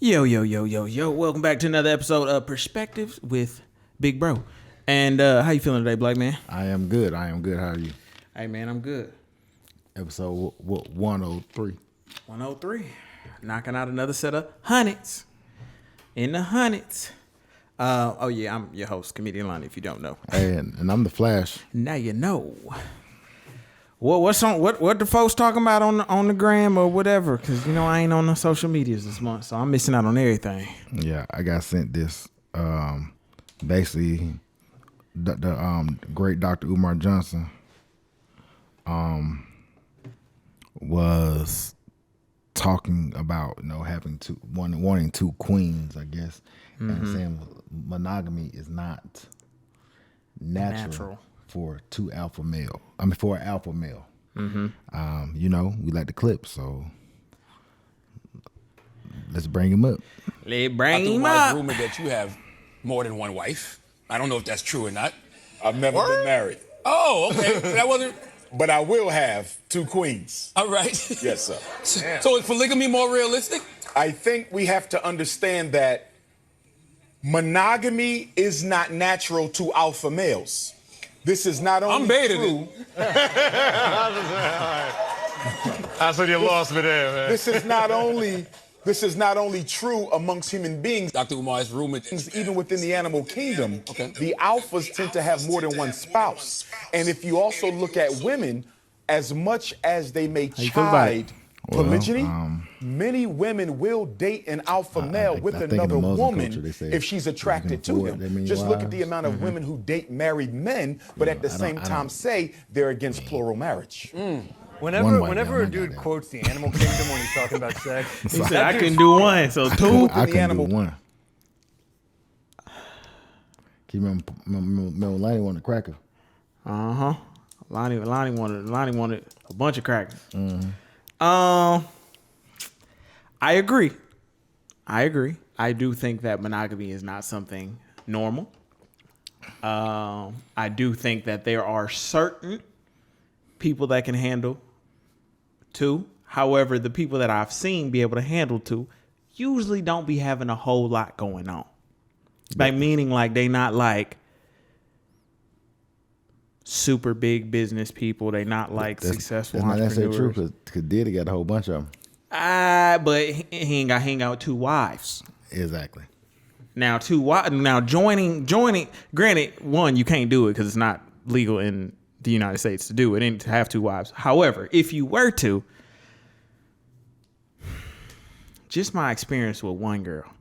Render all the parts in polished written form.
Yo, yo, yo, yo, yo. Welcome back to another episode of Perspectives with Big Bro. And how you feeling today, Black man? I am good. How are you? Hey, man, I'm good. Episode 103. 103. Knocking out another set of hundreds. In the hundreds. Oh, yeah, I'm your host, Comedian Lonnie, if you don't know. Hey, and I'm the Flash. Now you know. Well, what the folks talking about on the gram or whatever? Because, you know, I ain't on the social medias this month, so I'm missing out on everything. Yeah, I got sent this. Basically, the great Dr. Umar Johnson was talking about, you know, having wanting two queens, I guess, and saying monogamy is not natural. For an alpha male. You know, we like the clip, so let's bring him up. Let's bring him up. Rumor that you have more than one wife. I don't know if that's true or not. I've never been married. Oh, okay. So that wasn't. But I will have two queens. All right. Yes, sir. So is polygamy more realistic? I think we have to understand that monogamy is not natural to alpha males. This is not only I'm baiting true. That's when you lost me there, man. This is not only true amongst human beings. Dr. Umar is rumored. Even within the animal kingdom, Okay. the alphas tend to have more than one spouse. And if you also look at women, as much as they may chide polygyny, many women will date an alpha male with another woman if she's attracted to him. Just look at the amount of women who date married men, but at the same time say they're against plural marriage. Whenever a dude quotes the animal kingdom when he's talking about sex, He said I couldn't do one, so two. I can do one. Can you remember Lonnie wanted a cracker? Uh-huh. Lonnie wanted a bunch of crackers. I agree. I do think that monogamy is not something normal. I do think that there are certain people that can handle two. However, the people that I've seen be able to handle two usually don't be having a whole lot going on. Like, meaning like they not like super big business people. They not like successful entrepreneurs. That's true, because Diddy got a whole bunch of them. But he ain't got with two wives. Exactly. Now joining. Granted, one, you can't do it because it's not legal in the United States to do it and to have two wives. However, if you were to, just my experience with one girl,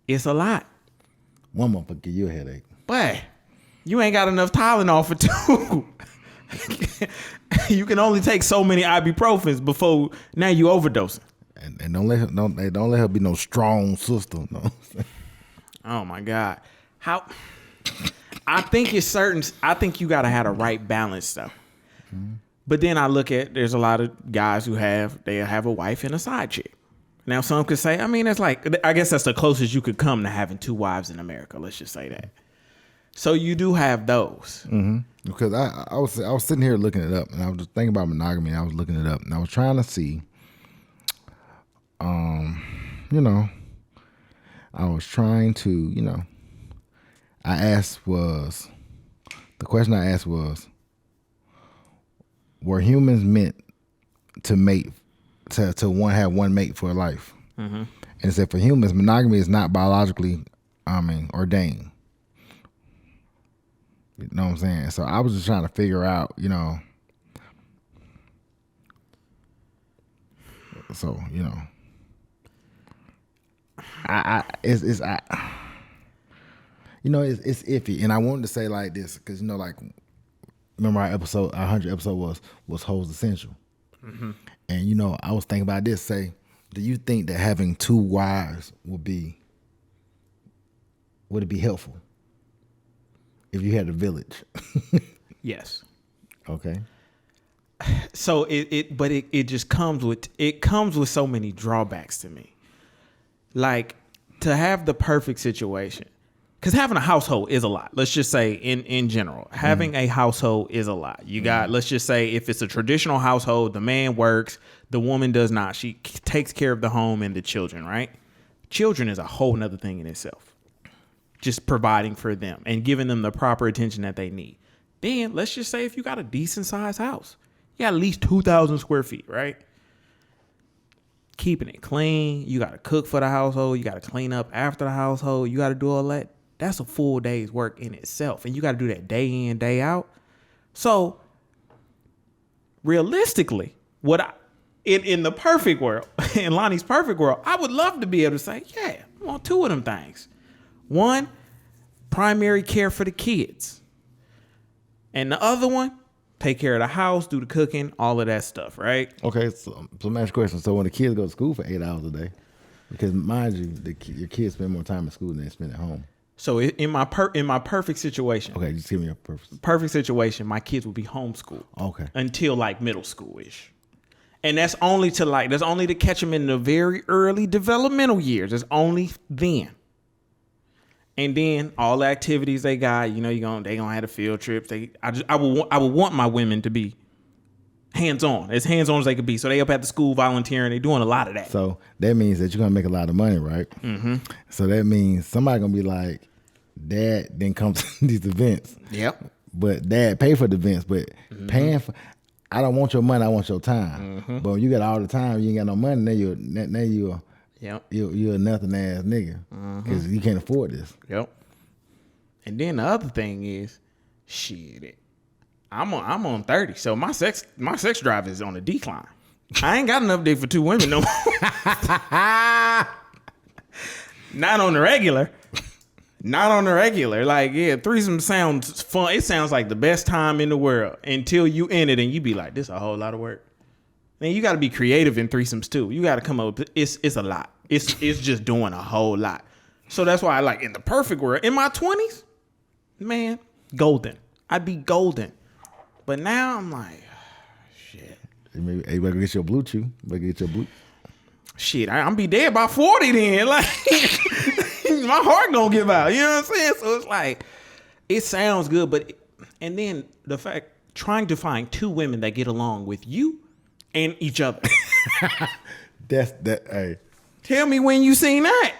it's a lot. One motherfucker give you a headache. But you ain't got enough Tylenol for two. You can only take so many ibuprofens before now you overdosing. And don't let her be no strong sister. No. Oh my God. How? I think it's certain. I think you gotta have the right balance though. But then I look at, there's a lot of guys who have a wife and a side chick. Now some could say, I mean, it's like, I guess that's the closest you could come to having two wives in America. Let's just say that. So you do have those. Because I was sitting here looking it up, and I was just thinking about monogamy. And I was looking it up, and I was trying to see, you know, the question I asked was, were humans meant to mate, to have one mate for life? And it said for humans, monogamy is not biologically, ordained. You know what I'm saying? So I was just trying to figure out, you know. So, you know. It's iffy. And I wanted to say like this, because, you know, like, remember our 100 episode was Hoes Essential. And, you know, I was thinking about this, say, do you think that having two wives would it be helpful? If you had a village. Yes. Okay. So it just comes with so many drawbacks to me. Like, to have the perfect situation, because having a household is a lot. Let's just say in general, having a household is a lot. You got, let's just say if it's a traditional household, the man works, the woman does not. She takes care of the home and the children, right? Children is a whole nother thing in itself. Just providing for them and giving them the proper attention that they need. Then let's just say if you got a decent sized house, you got at least 2,000 square feet, right? Keeping it clean. You got to cook for the household. You got to clean up after the household. You got to do all that. That's a full day's work in itself. And you got to do that day in, day out. So realistically, in the perfect world, in Lonnie's perfect world, I would love to be able to say, yeah, I want 2 of them things. One, primary care for the kids. And the other one, take care of the house, do the cooking, all of that stuff, right? Okay, so let me ask you a question. So when the kids go to school for 8 hours a day, because mind you, your kids spend more time in school than they spend at home. So in my perfect situation. Okay, just give me a perfect situation. My kids would be homeschooled. Okay. Until like middle school-ish. And that's only to catch them in the very early developmental years. It's only then. And then all the activities they got, they gonna have the field trips. I would want my women to be hands-on as they could be. So they up at the school volunteering. They doing a lot of that. So that means that you're gonna make a lot of money, right? Mm-hmm. So that means somebody gonna be like, Dad then come to these events. Yep. But Dad pay for the events, but paying for. I don't want your money. I want your time. Mm-hmm. But when you got all the time, you ain't got no money. Now you're a nothing ass nigga because you can't afford this. Yep. And then the other thing is, shit, I'm on 30, so my sex drive is on a decline. I ain't got enough dick for 2 women no more. Not on the regular. Not on the regular. Like, yeah, threesome sounds fun. It sounds like the best time in the world until you in it and you be like, this a whole lot of work. Man, you got to be creative in threesomes too. You got to come up with, it's a lot. It's just doing a whole lot. So that's why I like in the perfect world, in my 20s, man, golden. I'd be golden. But now I'm like, shit. You better get your blue chew. Shit, I'm be dead by 40 then. Like, my heart gonna give out. You know what I'm saying? So it's like, it sounds good, and then the fact, trying to find 2 women that get along with you and each other. Hey. Tell me when you seen that.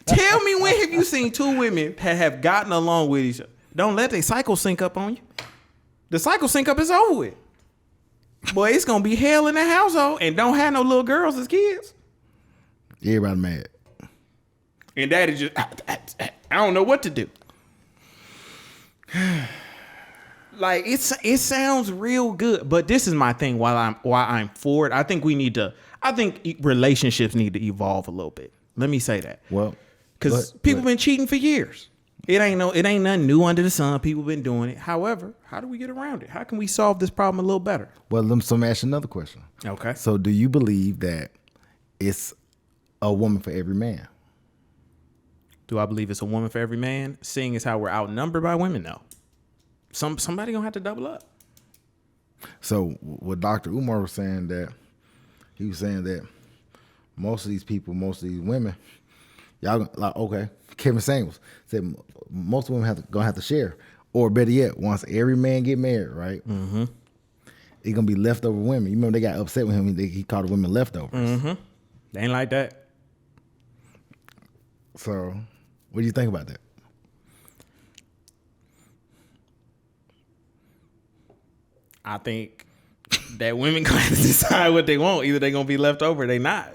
Tell me when have you seen 2 women that have gotten along with each other. Don't let the cycle sync up on you. The cycle sync up is over with. Boy, it's gonna be hell in the household and don't have no little girls as kids. Everybody mad. And daddy just, I don't know what to do. Like it sounds real good, but this is my thing. Why I'm for it, I think relationships need to evolve a little bit. Let me say that. Well, because people been cheating for years. It ain't nothing new under the sun. People been doing it. However, how do we get around it? How can we solve this problem a little better? Well, let me ask you another question. Okay. So, do you believe that it's a woman for every man? Do I believe it's a woman for every man? Seeing as how we're outnumbered by women, no. Somebody gonna have to double up. So what Dr. Umar was saying that most of these women, y'all like, okay, Kevin Samuels said most women gonna have to share, or better yet, once every man get married, right? Mm-hmm. It's gonna be leftover women. You remember they got upset with him. He called the women leftovers. Mm-hmm. They ain't like that. So, what do you think about that? I think that women gonna have to decide what they want. Either they gonna be left over or they not.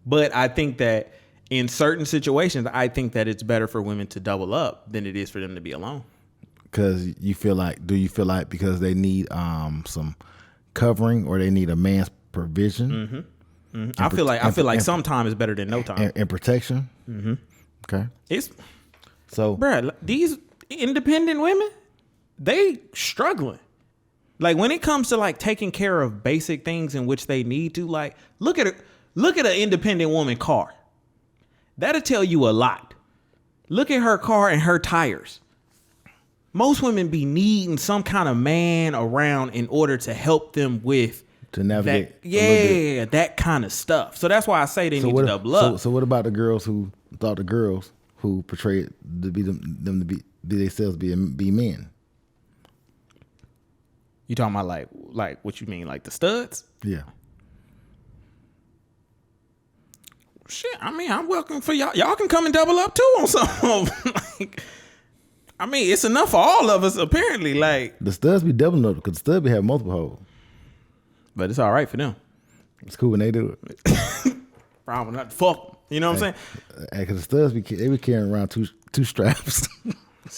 But I think that in certain situations, I think that it's better for women to double up than it is for them to be alone. Because do you feel like because they need some covering or they need a man's provision? Mm-hmm. Mm-hmm. I feel like some time is better than no time. And protection. Mm-hmm. Okay. So, bruh, these independent women, they struggling. Like when it comes to like taking care of basic things in which they need to, like look at an independent woman car. That'll tell you a lot. Look at her car and her tires. Most women be needing some kind of man around in order to help them with to navigate. That kind of stuff. So that's why I say they need to double up. So what about the girls who thought the girls who portrayed to be them to be themselves be men? You talking about like what you mean, like the studs? Yeah. Shit, I mean, I'm welcome for y'all. Y'all can come and double up too on something. Like, I mean, it's enough for all of us apparently. Like The studs be doubling up because the studs be having multiple holes. but it's all right for them. It's cool when they do it. Problem not fuck. You know what I'm saying? Because the studs they be carrying around two straps.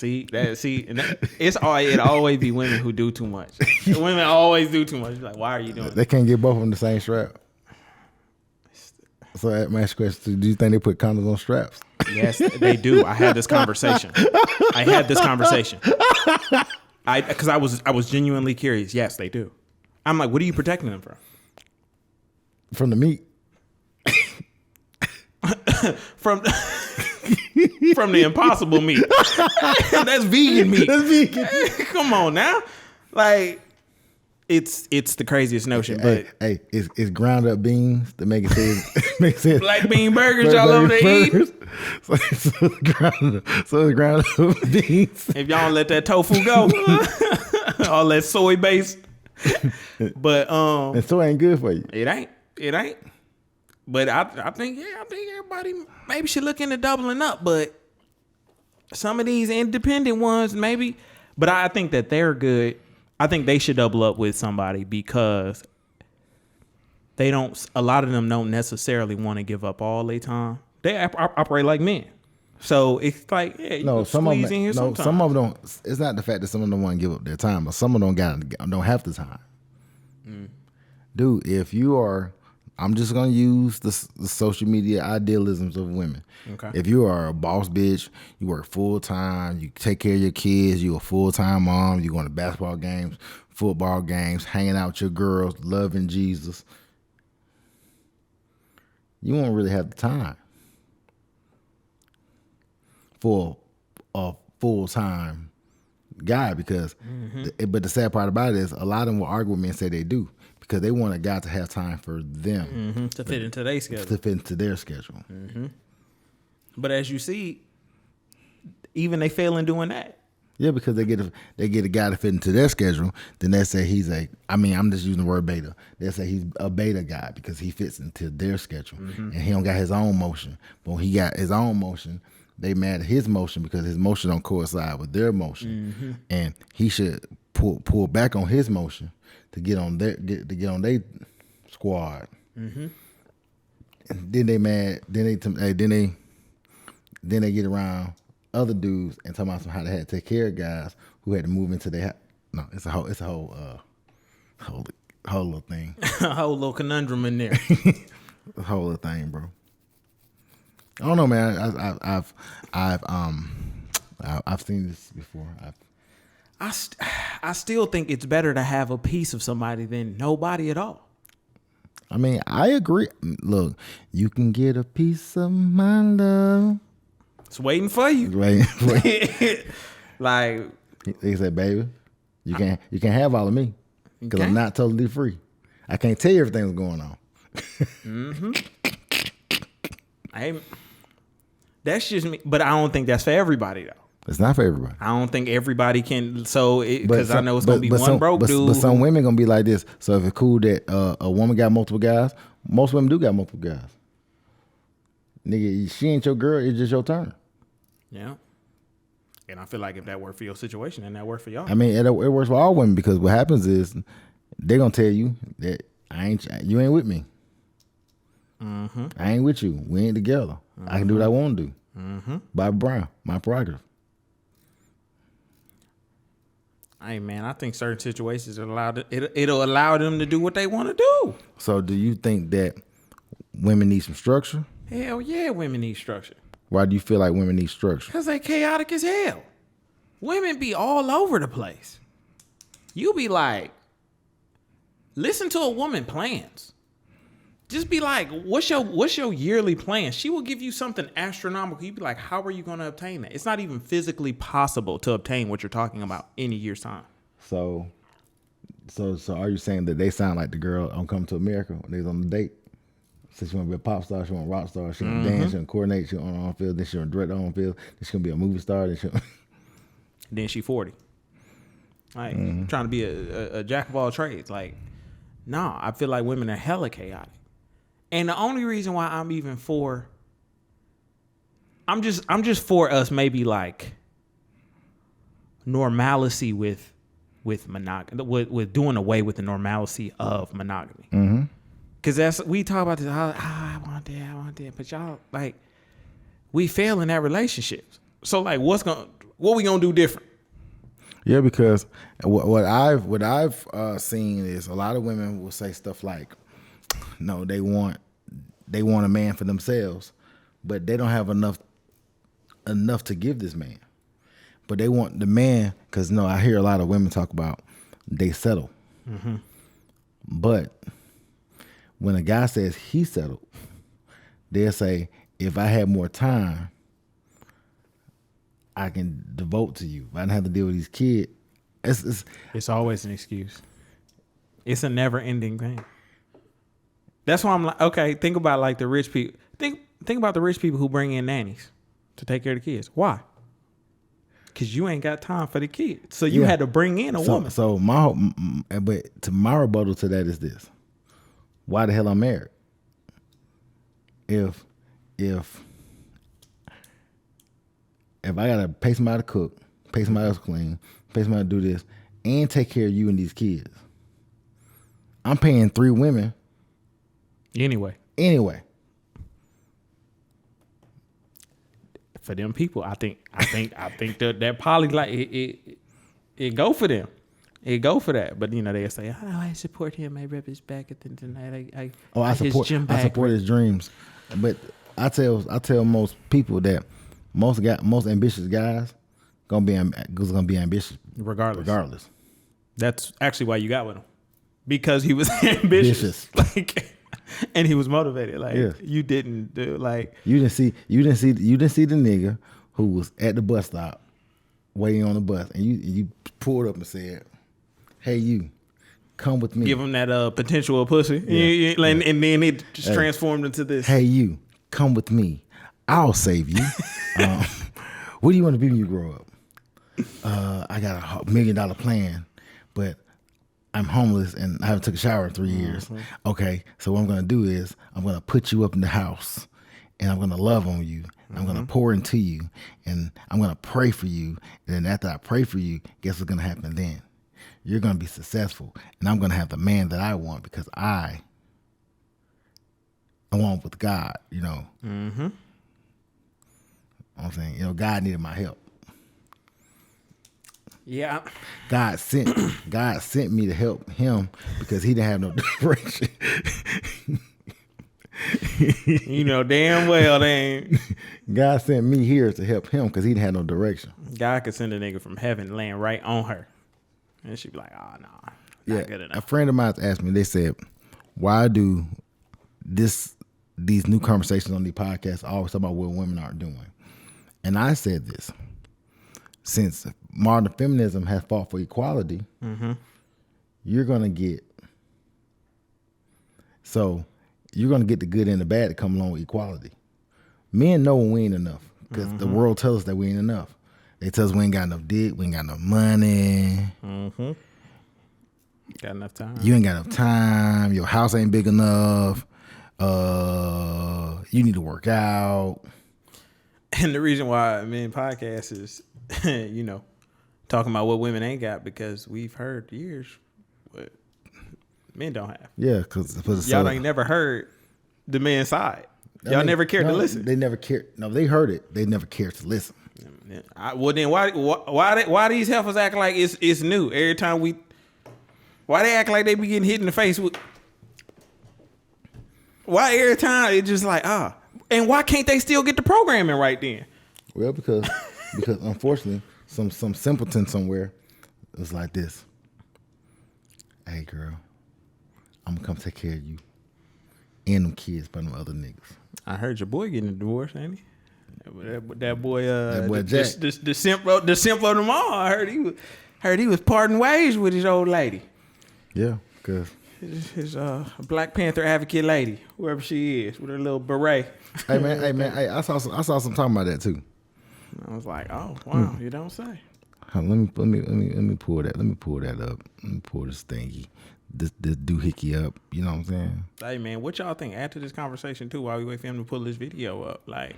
It always be women who do too much. Women always do too much. Like, why are you doing They can't get both of them the same strap. So that my question: do you think they put condoms on straps? Yes, they do. I had this conversation. Because I was genuinely curious. Yes, they do. I'm like, what are you protecting them from? From the meat. From the impossible meat. That's vegan meat. That's vegan. Come on now. Like, it's the craziest notion. But Hey, it's ground up beans that make it say black bean burgers y'all over there eating. So it's ground up beans. If y'all don't let that tofu go, all that soy based. But And so ain't good for you. it ain't. But I think everybody maybe should look into doubling up. But some of these independent ones maybe. But I think that they're good. I think they should double up with somebody because a lot of them don't necessarily want to give up all their time. They operate like men. So it's like, yeah, you can squeeze in here sometimes. Some of them don't. It's not the fact that some of them don't want to give up their time, but some of them don't have the time. Dude, if you are, I'm just gonna use the social media idealisms of women. Okay. If you are a boss bitch, you work full time, you take care of your kids, you a full time mom, you going to basketball games, football games, hanging out with your girls, loving Jesus, you won't really have the time for a full time guy because. But the sad part about it is a lot of them will argue with me and say they do. Because they want a guy to have time for them. To fit into their schedule. To fit into their schedule. But as you see, even they fail in doing that. Yeah, because they get a guy to fit into their schedule, then they say I'm just using the word beta. They say he's a beta guy because he fits into their schedule. And he don't got his own motion. But when he got his own motion, they mad at his motion because his motion don't coincide with their motion. And he should pull back on his motion to get on their squad. And then they mad. Then they get around other dudes and talk about how they had to take care of guys who had to move into their. No, it's a whole little thing. A whole little conundrum in there. A whole little thing, bro. I don't know, man. I've seen this before. I still think it's better to have a piece of somebody than nobody at all. I mean, I agree. Look, you can get a piece of my love. It's waiting for you. Wait. Like He said, baby, you can't have all of me because I'm not totally free. I can't tell you everything that's going on. That's just me, but I don't think that's for everybody though. It's not for everybody. I don't think everybody can. Because I know it's gonna be one broke dude. But some women gonna be like this. So if it's cool that a woman got multiple guys, most women do got multiple guys. Nigga, she ain't your girl. It's just your turn. Yeah. And I feel like if that worked for your situation, then that worked for y'all. I mean, it works for all women because what happens is they're gonna tell you that you ain't with me. I ain't with you. We ain't together. I can do what I want to do. Bobby Brown, my prerogative. Hey man, I think certain situations it'll allow them to do what they want to do. So do you think that women need some structure? Hell yeah, women need structure. Why do you feel like women need structure? Because they chaotic as hell. Women be all over the place. You be like, listen to a woman plans. Just be like, what's your yearly plan? She will give you something astronomical. You'd be like, how are you going to obtain that? It's not even physically possible to obtain what you're talking about in a year's time. So are you saying that they sound like the girl on Coming to America when they was on the date? So she want to be a pop star, she want a rock star, she want to dance, she want to coordinate, she want on field, then she want to direct on field, then she going to be a movie star, then she 40. Like, trying to be a jack of all trades. Like, nah, I feel like women are hella chaotic. And the only reason why I'm even for, I'm just for us maybe like normalcy with monogamy, with doing away with the normalcy of monogamy. Mm-hmm. Cause we talk about this. I want that, but y'all like we fail in that relationship. So like, what we gonna do different? Yeah, because what I've seen is a lot of women will say stuff like, no, they want a man for themselves, but they don't have enough to give this man. But they want the man, because I hear a lot of women talk about they settle. Mm-hmm. But when a guy says he settled, they'll say, if I had more time, I can devote to you. I didn't have to deal with these kids. It's always an excuse. It's a never ending thing. That's why I'm like, okay, think about like the rich people. Think about the rich people who bring in nannies to take care of the kids. Why? Because you ain't got time for the kids. So you had to bring in a woman. So but my rebuttal to that is this. Why the hell I'm married? If I gotta pay somebody to cook, pay somebody else to clean, pay somebody to do this, and take care of you and these kids, I'm paying 3 women Anyway. For them people, I think that probably like it go for them. It go for that. But they'll say, oh, I support him. I rep his back at the tonight. I support his dreams. But I tell most people that most ambitious guys gonna be ambitious regardless. That's actually why you got with him, because he was ambitious. And he was motivated. You didn't do you didn't see the nigga who was at the bus stop waiting on the bus, and you pulled up and said, "Hey, you, come with me." Give him that potential of pussy, and then it just transformed into this. Hey, you, come with me. I'll save you. What do you want to be when you grow up? I got $1 million plan, but I'm homeless and I haven't took a shower in 3 years. Mm-hmm. Okay, so what I'm gonna do is I'm gonna put you up in the house, and I'm gonna love on you. Mm-hmm. I'm gonna pour into you, and I'm gonna pray for you. And then after I pray for you, guess what's gonna happen then? You're gonna be successful, and I'm gonna have the man that I want because I want with God. Mm-hmm. I'm saying, God needed my help. Yeah. God sent me to help him because he didn't have no direction. Damn well they ain't. God sent me here to help him because he didn't have no direction. God could send a nigga from heaven laying right on her, and she'd be like, "Oh no, not good enough." A friend of mine asked me. They said, "Why do these new conversations on the podcast always talk about what women aren't doing?" And I said this. Since modern feminism has fought for equality, mm-hmm. you're gonna get the good and the bad that come along with equality. Men know when we ain't enough because mm-hmm. the world tells us that we ain't enough. They tell us we ain't got enough dick, we ain't got enough money. Mm-hmm. Got enough time. You ain't got enough time. Your house ain't big enough. You need to work out. And the reason why men podcast is, talking about what women ain't got, because we've heard years what men don't have. Yeah, because y'all ain't never heard the men's side. Y'all never cared to listen. They never cared. No, they heard it. They never cared to listen. Well, then why these heifers act like it's new every time why they act like they be getting hit in the face with? Why every time it's just like and why can't they still get the programming right then? Well, because unfortunately, some simpleton somewhere is like this. Hey, girl, I'm gonna come take care of you and them kids by them other niggas. I heard your boy getting a divorce, ain't he? That boy, Jack. the simp of them all. I heard he was parting ways with his old lady. Yeah, because his Black Panther advocate lady, whoever she is, with her little beret. Hey man, I saw some talking about that too. I was like, oh wow, you don't say. Let me pull that. Let me pull that up. Let me pull this thingy. this doohickey up. You know what I'm saying? Hey man, what y'all think? Add to this conversation too while we wait for him to pull this video up. Like,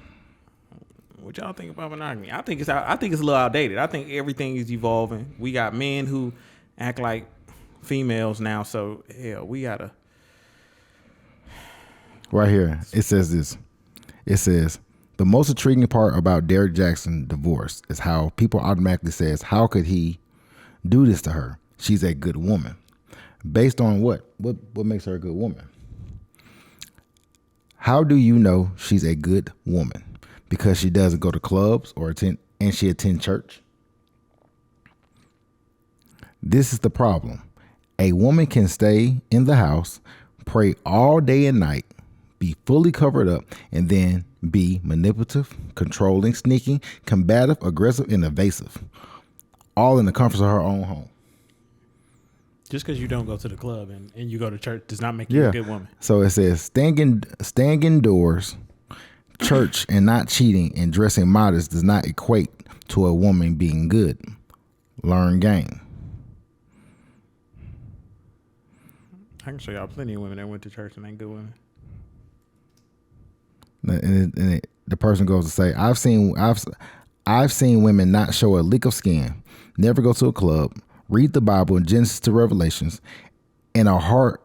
what y'all think about monogamy? I think it's a little outdated. I think everything is evolving. We got men who act like females now, so hell, we gotta. Right here, it says this. It says, the most intriguing part about Derek Jackson's divorce is how people automatically says, how could he do this to her? She's a good woman. Based on what? What makes her a good woman? How do you know she's a good woman? Because she doesn't go to clubs or attend church? This is the problem. A woman can stay in the house, pray all day and night, be fully covered up, and then be manipulative, controlling, sneaking, combative, aggressive, and evasive, all in the comforts of her own home. Just because you don't go to the club and you go to church does not make you a good woman. So it says staying indoors, church, and not cheating and dressing modest does not equate to a woman being good. Learn game. I can show y'all plenty of women that went to church and ain't good women. And the person goes to say, I've seen women not show a lick of skin, never go to a club, read the Bible in Genesis to Revelations, and are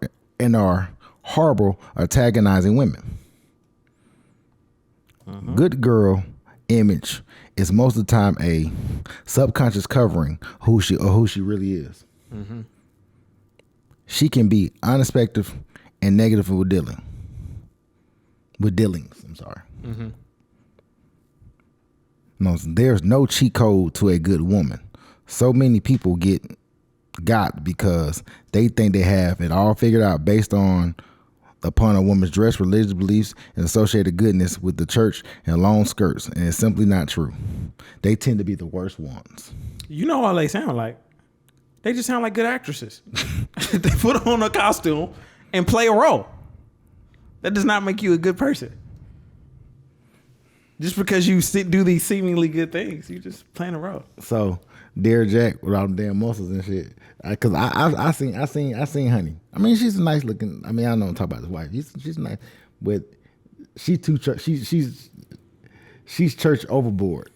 horrible, antagonizing women. Good girl image is most of the time a subconscious covering who she really is. Mm-hmm. She can be unexpected and negative with dealings. I'm sorry. Mm-hmm. No, there's no cheat code to a good woman. So many people got because they think they have it all figured out based upon a woman's dress, religious beliefs, and associated goodness with the church and long skirts, and it's simply not true. They tend to be the worst ones. You know all they sound like? They just sound like good actresses. They put on a costume and play a role. That does not make you a good person. Just because you do these seemingly good things, you just playing a role. So, Derek Jack with all the damn muscles and shit. Because I seen Honey. I mean, she's a nice looking. I mean, I don't talk about his wife. She's nice, but she's church overboard.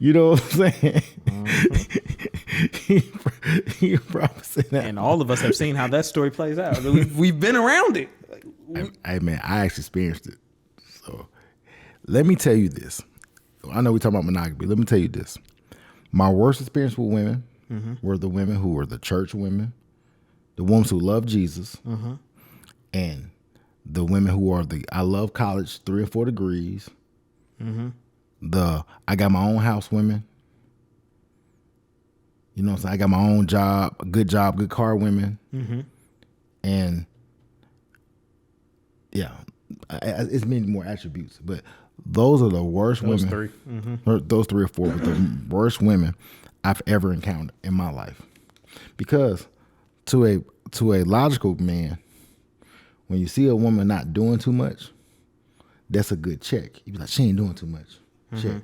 You know what I'm saying? He probably said that. And all of us have seen how that story plays out. We've been around it. Hey man, I actually experienced it. So let me tell you this. I know we talking about monogamy. Let me tell you this. My worst experience with women were the women who were the church women, the ones who love Jesus, and the women who are I love college 3 or 4 degrees. I got my own house women. You know what I'm saying? I got my own job, good car women. And yeah, it's many more attributes, but those are the worst women. Those 3 or 4 were the worst women I've ever encountered in my life. Because to a logical man, when you see a woman not doing too much, that's a good check. You be like, she ain't doing too much. Check.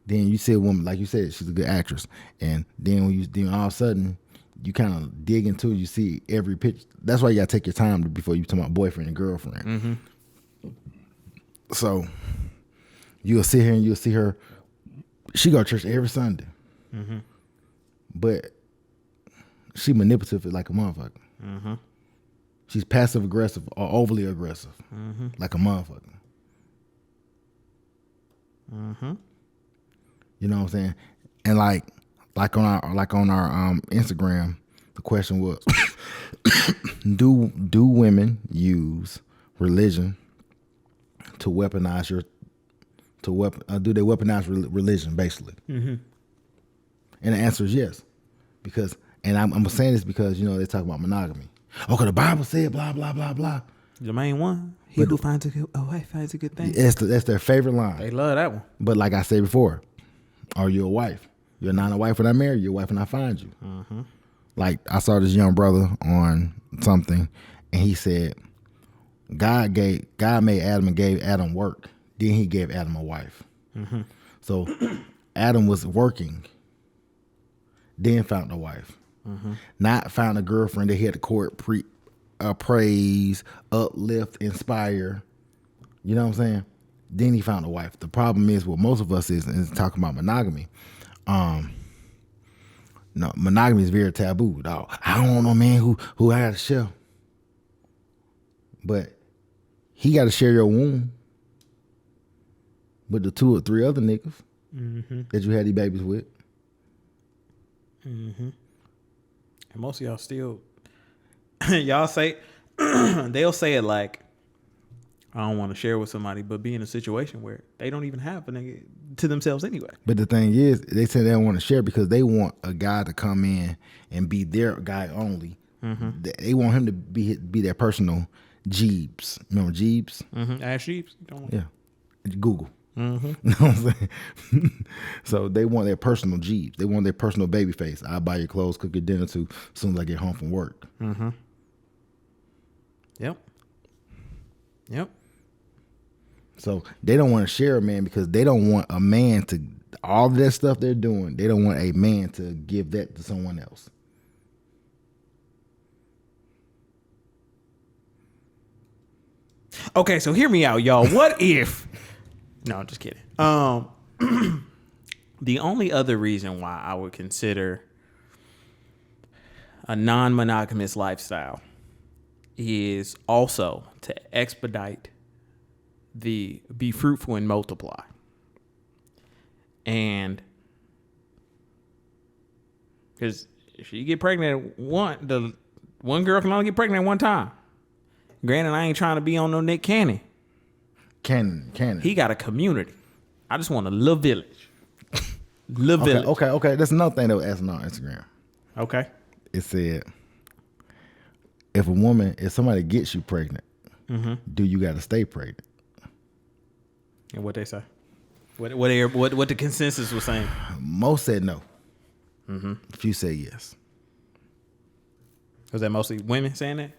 Then you see a woman, like you said, she's a good actress, and then then all of a sudden you kind of dig into it, you see every picture. That's why you gotta take your time before you talk about boyfriend and girlfriend. So you'll sit here and you'll see her. She go to church every Sunday, but she manipulative like a motherfucker. She's passive aggressive or overly aggressive, like a motherfucker. You know what I'm saying? And like on our Instagram, the question was, do women use religion to weaponize do they weaponize religion basically? And the answer is yes, because, and I'm saying this because you know they talk about monogamy. Okay, the Bible said blah blah blah blah. The main one, he who finds a wife finds a good thing. That's their favorite line. They love that one. But like I said before, are you a wife? You're not a wife when I marry you. You're a wife when I find you. Like I saw this young brother on something, and he said, God made Adam and gave Adam work. Then he gave Adam a wife. So Adam was working, then found a wife. Not find a girlfriend that he had to court, praise, uplift, inspire. You know what I'm saying? Then he found a wife. The problem is what most of us is talking about monogamy. No, monogamy is very taboo, dog. I don't want no man who I gotta share. But he gotta share your womb with the 2 or 3 other niggas that you had these babies with. And most of y'all still, y'all say, they'll say it like, I don't want to share with somebody, but be in a situation where they don't even have a nigga to themselves anyway. But the thing is, they say they don't want to share because they want a guy to come in and be their guy only. They want him to be their personal Jeeves. Remember Jeeves? Ash Jeeves? Yeah. Google. You know what I'm saying? So they want their personal Jeeves. They want their personal baby face. I'll buy your clothes, cook your dinner too, as soon as I get home from work. Yep. So they don't want to share a man because they don't want a man to, all of that stuff they're doing, they don't want a man to give that to someone else. Okay, so hear me out, y'all. What if... No, I'm just kidding. The only other reason why I would consider a non-monogamous lifestyle is also to expedite the be fruitful and multiply. And because if you get pregnant the one girl can only get pregnant at one time. Granted, I ain't trying to be on no Nick Cannon. Cannon. He got a community. I just want a little village. Village. Okay. That's another thing that was asking on Instagram. Okay. It said, if somebody gets you pregnant, do you got to stay pregnant? And what they say? What the consensus was saying? Most said no. A few said yes. Was that mostly women saying that?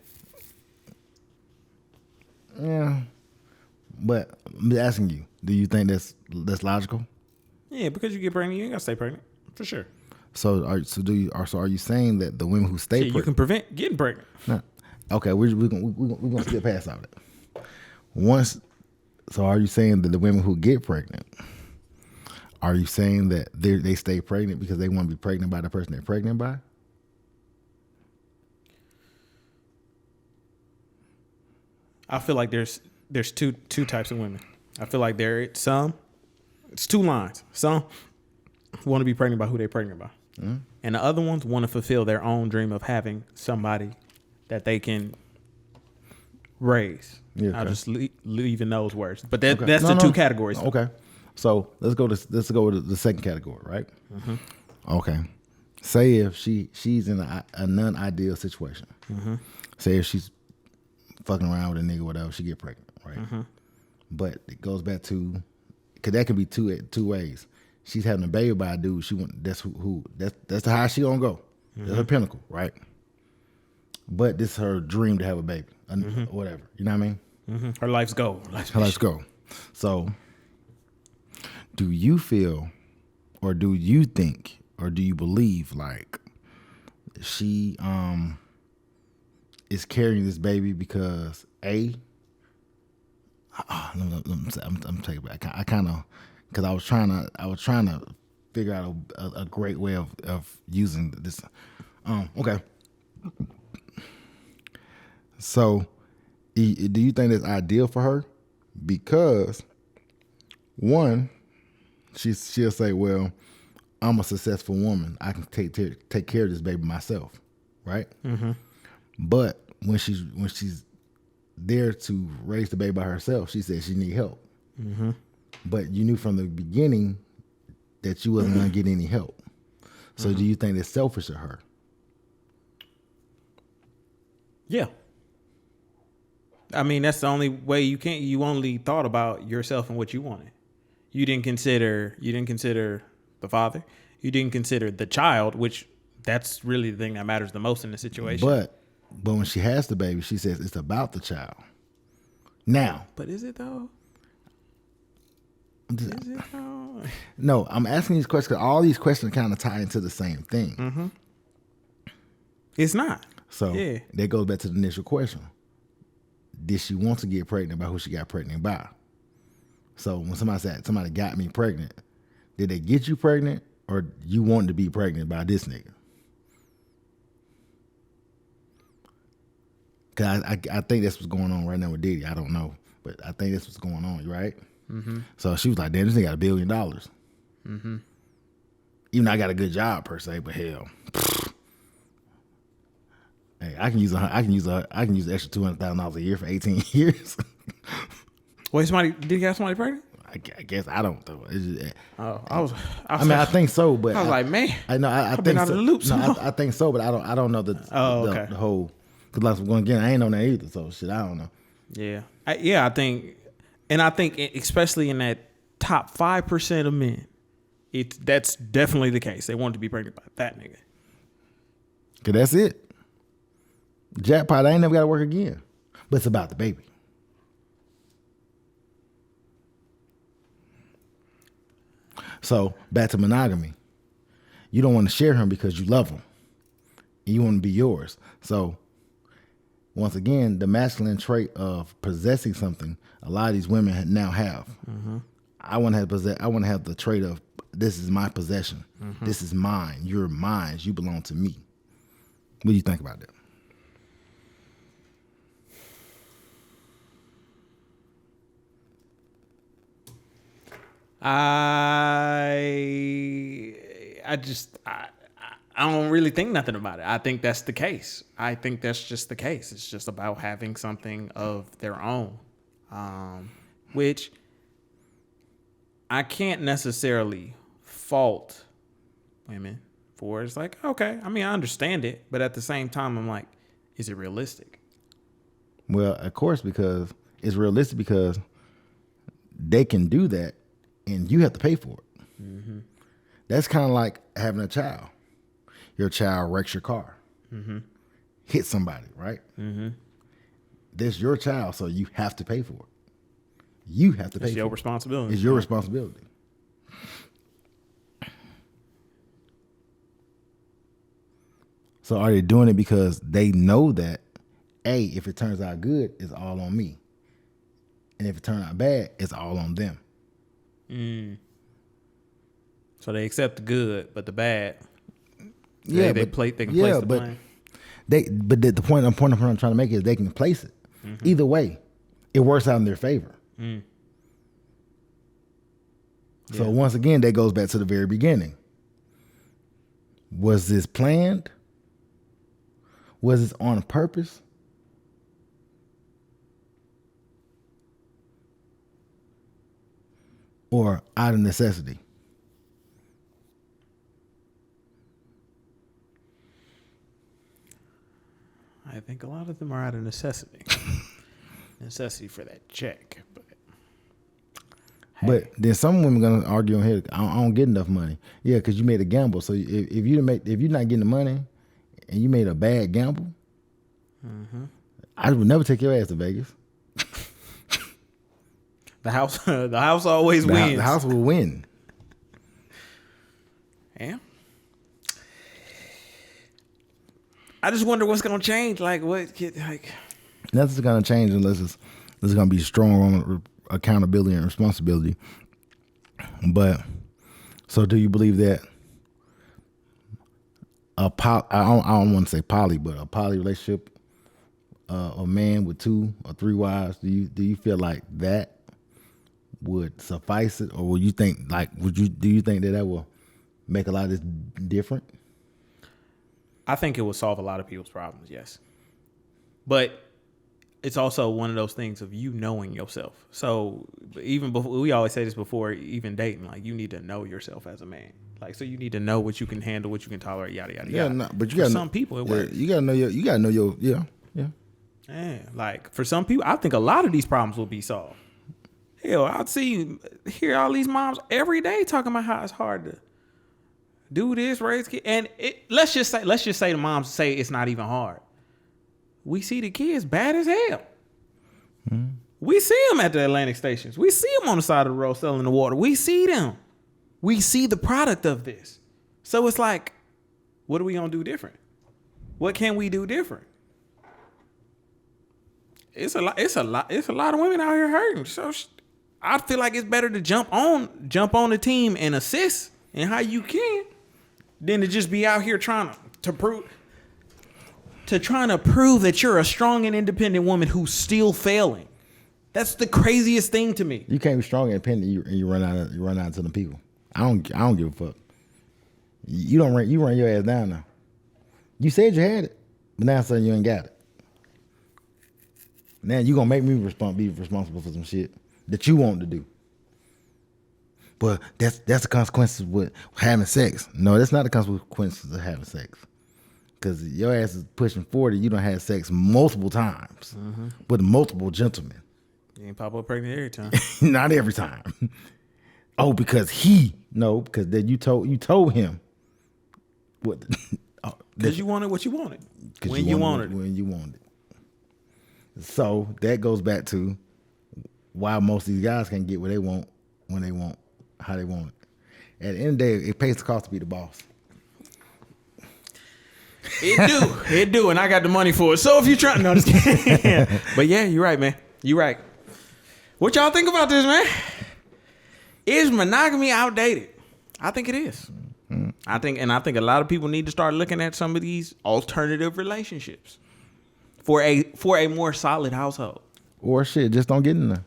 Yeah. But I'm asking you, do you think that's logical? Yeah, because you get pregnant, you ain't gotta stay pregnant. For sure. So are you saying that the women who stay pregnant, you can prevent getting pregnant? No. Okay, we're gonna skip past all that. So are you saying that the women who get pregnant, are you saying that they stay pregnant because they want to be pregnant by the person they're pregnant by? I feel like there's two types of women. I feel like it's 2 lines. Some want to be pregnant by who they're pregnant by. And the other ones want to fulfill their own dream of having somebody that they can raise. Yeah, okay. I'll just leave in those words. But that's the 2 categories. Okay. So let's go to the second category, right? Okay. Say if she's in a non-ideal situation. Say if she's fucking around with a nigga, whatever, she get pregnant, right? But it goes back to, cause that can be two ways. She's having a baby by a dude. That's how she gonna go. That's her pinnacle, right? But this is her dream to have a baby, whatever. You know what I mean? Her life's goal. Her life's goal. So, do you feel, or do you think, or do you believe like she is carrying this baby because I'm taking it back. I kind of, because I was trying to figure out a great way of using this. Okay. So, do you think that's ideal for her? Because one, she'll say, "Well, I'm a successful woman. I can take care of this baby myself," right? But when she's there to raise the baby by herself, she said she need help. But you knew from the beginning that you wasn't gonna get any help. So do you think it's selfish of her? Yeah. I mean, that's the only way you only thought about yourself and what you wanted. You didn't consider the father. You didn't consider the child, which that's really the thing that matters the most in the situation. But when she has the baby, she says it's about the child. Now. But is it though? No, I'm asking these questions because all these questions kind of tie into the same thing. It's not. So that goes back to the initial question. Did she want to get pregnant by who she got pregnant by? So when somebody said somebody got me pregnant, did they get you pregnant or you wanted to be pregnant by this nigga? Cause I think that's what's going on right now with Diddy. I don't know, but I think that's what's going on, right? Mm-hmm. So she was like, "Damn, this nigga got $1 billion." Mm-hmm. Even though I got a good job per se, but hell, hey, I can use the extra $200,000 a year for 18 years. Wait, did he have somebody pregnant? I guess I don't though. I think so, but I was like, man, I think out so. of the loop. No, I think so, but I don't know the whole. Cause like going again, I ain't on that either. So shit, I don't know. Yeah, I think especially in that top 5% of men, that's definitely the case. They want to be pregnant by that nigga. Cause that's it. Jackpot. I ain't never got to work again. But it's about the baby. So back to monogamy. You don't want to share him because you love him. And you want to be yours. So once again, the masculine trait of possessing something, a lot of these women now have. Mm-hmm. I want to have the trait of this is my possession. Mm-hmm. This is mine. You're mine. You belong to me. What do you think about that? I don't really think nothing about it. I think that's the case. I think that's just the case. It's just about having something of their own, which I can't necessarily fault women for. It's like, okay, I mean, I understand it, but at the same time, I'm like, is it realistic? Well, of course, because it's realistic because they can do that and you have to pay for it. Mm-hmm. That's kind of like having a child. Your child wrecks your car, hit somebody, right? Mm-hmm. That's your child, so you have to pay for it. You have to pay for it. It's your responsibility. It's your responsibility. So are they doing it because they know that, A, if it turns out good, it's all on me. And if it turns out bad, it's all on them. Mm. So they accept the good, but the bad... Yeah, they can place the blame. The point I'm trying to make is they can place it. Mm-hmm. Either way, it works out in their favor. Mm. Yeah. So once again, that goes back to the very beginning. Was this planned? Was this on purpose? Or out of necessity? I think a lot of them are out of necessity. Necessity for that check. But then some women gonna argue on here, I don't get enough money. Yeah, because you made a gamble. So if you're not getting the money and you made a bad gamble, I would never take your ass to Vegas. The house always wins. The house will win. Yeah. I just wonder what's gonna change. Nothing's gonna change unless there's gonna be strong on accountability and responsibility. But so, do you believe that I don't want to say poly, but a poly relationship, a man with 2 or 3 wives, do you feel like that would suffice it, or do you think that will make a lot of this different? I think it would solve a lot of people's problems, yes. But it's also one of those things of you knowing yourself. So even before, we always say this before even dating, like you need to know yourself as a man. Like, so you need to know what you can handle, what you can tolerate, yada, yada, yada. No, but you got some people, it works. You gotta know your yeah. Yeah, like for some people, I think a lot of these problems will be solved. Hell, hear all these moms every day talking about how it's hard to do this, raise kids, and let's just say the moms say it's not even hard. We see the kids bad as hell. Mm-hmm. We see them at the Atlantic stations. We see them on the side of the road selling the water. We see them. We see the product of this. So it's like, what are we gonna do different? What can we do different? It's a lot of women out here hurting. So I feel like it's better to jump on the team and assist and how you can than to just be out here trying to prove that you're a strong and independent woman who's still failing. That's the craziest thing to me. You can't be strong and independent. You run out to the people. I don't give a fuck. You run your ass down now. You said you had it, but now suddenly you ain't got it. Now you gonna make me be responsible for some shit that you want to do. But that's the consequences with having sex. No, that's not the consequences of having sex. Because your ass is pushing 40, you done had sex multiple times with multiple gentlemen. You ain't pop up pregnant every time. Not every time. Oh, because then you told him what. Because you wanted what you wanted. When you wanted it. So that goes back to why most of these guys can't get what they want when they want, how they want it. At the end of the day, it pays the cost to be the boss. It do, and I got the money for it. So if you try, no, just kidding. But yeah, you're right, man. You're right. What y'all think about this, man? Is monogamy outdated? I think it is. Mm-hmm. I think a lot of people need to start looking at some of these alternative relationships for a more solid household. Or shit, just don't get in there.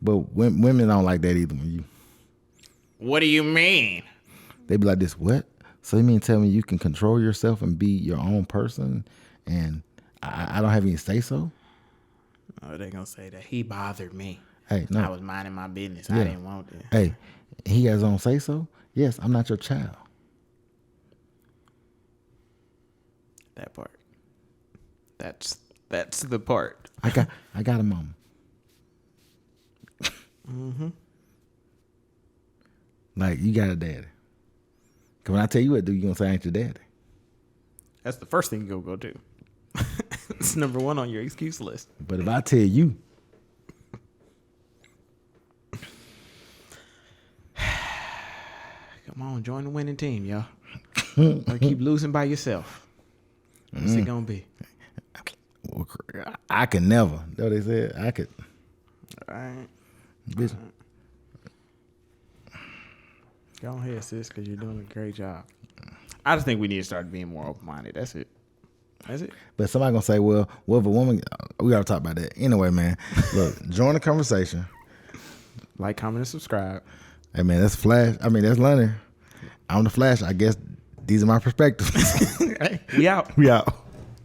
But women don't like that either. What do you mean? They be like this. What? So you mean tell me you can control yourself and be your own person, and I don't have any say so? Oh, they gonna say that he bothered me. Hey, no, I was minding my business. Yeah. I didn't want it. Hey, he has his own say so. Yes, I'm not your child. That part. That's the part. I got a mama. Like you got a daddy. Cause when I tell you what to do, you gonna say I ain't your daddy. That's the first thing you go to. It's number one on your excuse list. But if I tell you, come on, join the winning team, y'all. Or keep losing by yourself. What's it gonna be? I can never. That's what they said. I could. All right. Bitch. All right. Go ahead, sis, because you're doing a great job. I just think we need to start being more open-minded. That's it. But somebody gonna say, well, what if a woman? We gotta talk about that. Anyway, man. Look, join the conversation. Like, comment, and subscribe. Hey, man, that's Flash. I mean, that's Leonard. I'm the Flash. I guess these are my perspectives. Hey, we out. We out.